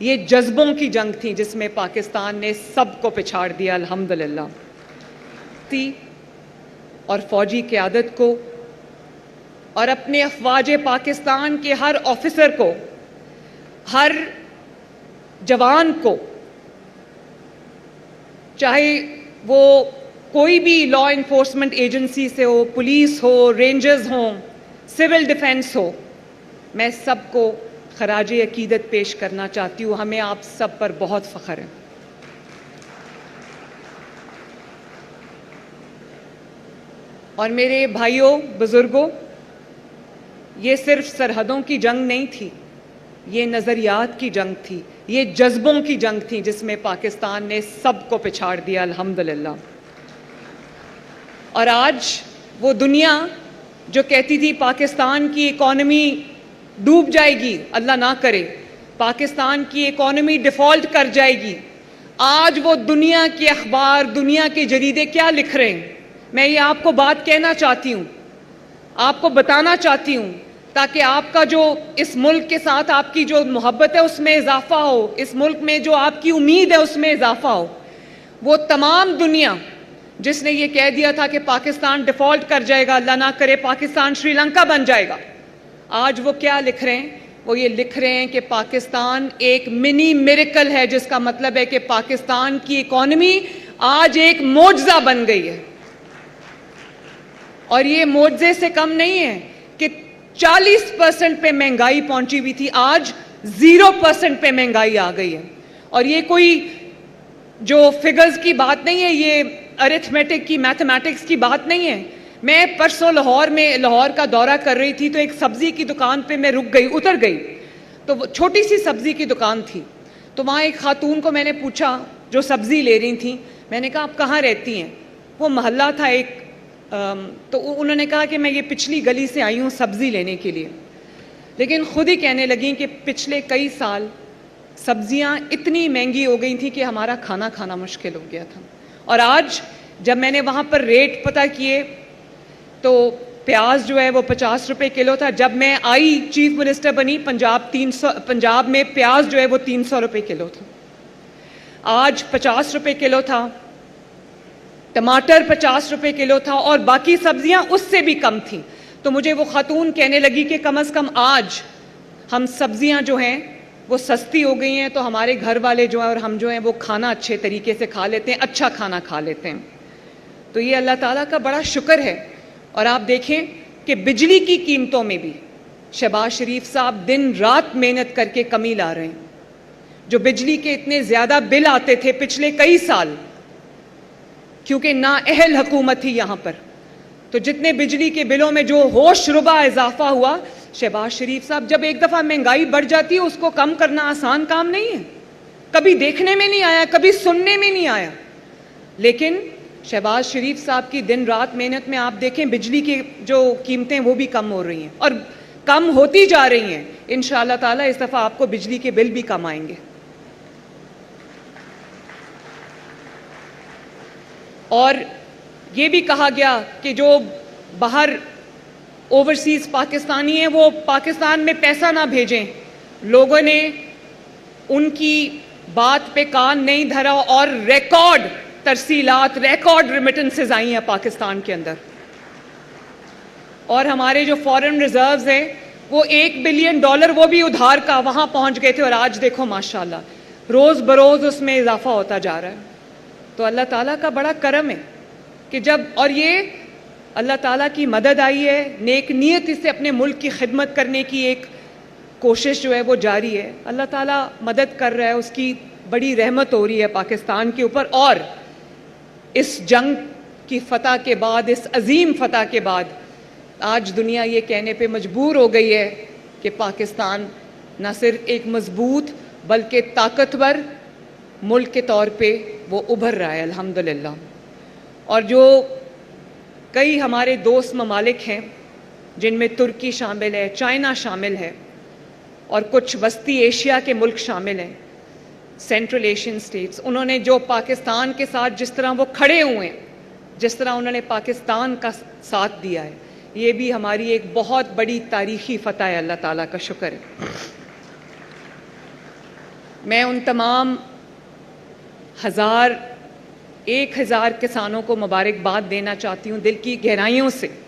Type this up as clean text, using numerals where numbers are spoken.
یہ جذبوں کی جنگ تھی جس میں پاکستان نے سب کو پچھاڑ دیا الحمدللہ تھی، اور فوجی قیادت کو اور اپنے افواج پاکستان کے ہر آفیسر کو، ہر جوان کو، چاہے وہ کوئی بھی لا انفورسمنٹ ایجنسی سے ہو، پولیس ہو، رینجرز ہوں، سول ڈیفنس ہو، میں سب کو خراج عقیدت پیش کرنا چاہتی ہوں. ہمیں آپ سب پر بہت فخر ہے. اور میرے بھائیوں، بزرگوں، یہ صرف سرحدوں کی جنگ نہیں تھی، یہ نظریات کی جنگ تھی، یہ جذبوں کی جنگ تھی جس میں پاکستان نے سب کو پچھاڑ دیا الحمدللہ. اور آج وہ دنیا جو کہتی تھی پاکستان کی اکانومی ڈوب جائے گی، اللہ نہ کرے، پاکستان کی اکانومی ڈیفالٹ کر جائے گی، آج وہ دنیا کے اخبار، دنیا کے جریدے کیا لکھ رہے ہیں؟ میں یہ آپ کو بات کہنا چاہتی ہوں، آپ کو بتانا چاہتی ہوں، تاکہ آپ کا جو اس ملک کے ساتھ آپ کی جو محبت ہے اس میں اضافہ ہو، اس ملک میں جو آپ کی امید ہے اس میں اضافہ ہو. وہ تمام دنیا جس نے یہ کہہ دیا تھا کہ پاکستان ڈیفالٹ کر جائے گا، اللہ نہ کرے پاکستان شری لنکا بن جائے گا، آج وہ کیا لکھ رہے ہیں؟ وہ یہ لکھ رہے ہیں کہ پاکستان ایک منی میریکل ہے، جس کا مطلب ہے کہ پاکستان کی اکانومی آج ایک معجزہ بن گئی ہے. اور یہ معجزے سے کم نہیں ہے کہ 40% پہ مہنگائی پہنچی ہوئی تھی، آج 0% پہ مہنگائی آ گئی ہے. اور یہ کوئی جو فگرز کی بات نہیں ہے، یہ ارتھمیٹک کی، میتھمیٹکس کی بات نہیں ہے. میں پرسوں لاہور کا دورہ کر رہی تھی تو ایک سبزی کی دکان پہ میں رک گئی، اتر گئی، تو وہ چھوٹی سی سبزی کی دکان تھی. تو وہاں ایک خاتون کو میں نے پوچھا جو سبزی لے رہی تھیں، میں نے کہا آپ کہاں رہتی ہیں؟ وہ محلہ تھا ایک، تو انہوں نے کہا کہ میں یہ پچھلی گلی سے آئی ہوں سبزی لینے کے لیے. لیکن خود ہی کہنے لگیں کہ پچھلے کئی سال سبزیاں اتنی مہنگی ہو گئی تھیں کہ ہمارا کھانا کھانا مشکل ہو گیا تھا. اور آج جب میں نے وہاں پر ریٹ پتہ کیے تو پیاز جو ہے وہ 50 روپے کلو تھا. جب میں آئی چیف منسٹر بنی پنجاب میں پیاز جو ہے وہ 300 روپے کلو تھا، آج 50 روپے کلو تھا. ٹماٹر 50 روپے کلو تھا، اور باقی سبزیاں اس سے بھی کم تھیں. تو مجھے وہ خاتون کہنے لگی کہ کم از کم آج ہم سبزیاں جو ہیں وہ سستی ہو گئی ہیں، تو ہمارے گھر والے جو ہیں اور ہم جو ہیں وہ کھانا اچھے طریقے سے کھا لیتے ہیں، اچھا کھانا کھا لیتے ہیں. تو یہ اللہ تعالیٰ کا بڑا شکر ہے. اور آپ دیکھیں کہ بجلی کی قیمتوں میں بھی شہباز شریف صاحب دن رات محنت کر کے کمی لا رہے ہیں. جو بجلی کے اتنے زیادہ بل آتے تھے پچھلے کئی سال، کیونکہ نااہل حکومت تھی یہاں پر، تو جتنے بجلی کے بلوں میں جو ہوش ربا اضافہ ہوا، شہباز شریف صاحب، جب ایک دفعہ مہنگائی بڑھ جاتی ہے اس کو کم کرنا آسان کام نہیں ہے. کبھی دیکھنے میں نہیں آیا، کبھی سننے میں نہیں آیا، لیکن شہباز شریف صاحب کی دن رات محنت میں آپ دیکھیں بجلی کی جو قیمتیں وہ بھی کم ہو رہی ہیں اور کم ہوتی جا رہی ہیں. انشاءاللہ تعالیٰ اس دفعہ آپ کو بجلی کے بل بھی کم آئیں گے. اور یہ بھی کہا گیا کہ جو باہر اوورسیز پاکستانی ہیں وہ پاکستان میں پیسہ نہ بھیجیں. لوگوں نے ان کی بات پہ کان نہیں دھرا اور ریکارڈ ترسیلات، ریکارڈ ریمیٹنسز آئی ہیں پاکستان کے اندر. اور ہمارے جو فارن ریزروز ہیں وہ $1 بلین وہ بھی ادھار کا وہاں پہنچ گئے تھے، اور آج دیکھو ماشاءاللہ روز بروز اس میں اضافہ ہوتا جا رہا ہے. تو اللہ تعالیٰ کا بڑا کرم ہے کہ جب، اور یہ اللہ تعالیٰ کی مدد آئی ہے، نیک نیت سے اپنے ملک کی خدمت کرنے کی ایک کوشش جو ہے وہ جاری ہے. اللہ تعالیٰ مدد کر رہا ہے، اس کی بڑی رحمت ہو رہی ہے پاکستان کے اوپر. اور اس جنگ کی فتح کے بعد، اس عظیم فتح کے بعد، آج دنیا یہ کہنے پہ مجبور ہو گئی ہے کہ پاکستان نہ صرف ایک مضبوط بلکہ طاقتور ملک کے طور پہ وہ ابھر رہا ہے الحمدللہ. اور جو کئی ہمارے دوست ممالک ہیں جن میں ترکی شامل ہے، چائنا شامل ہے، اور کچھ وسطی ایشیا کے ملک شامل ہیں، سینٹرل ایشین سٹیٹس، انہوں نے جو پاکستان کے ساتھ جس طرح وہ کھڑے ہوئے ہیں، جس طرح انہوں نے پاکستان کا ساتھ دیا ہے، یہ بھی ہماری ایک بہت بڑی تاریخی فتح ہے. اللہ تعالیٰ کا شکر ہے. میں ان تمام 1000 کسانوں کو مبارکباد دینا چاہتی ہوں دل کی گہرائیوں سے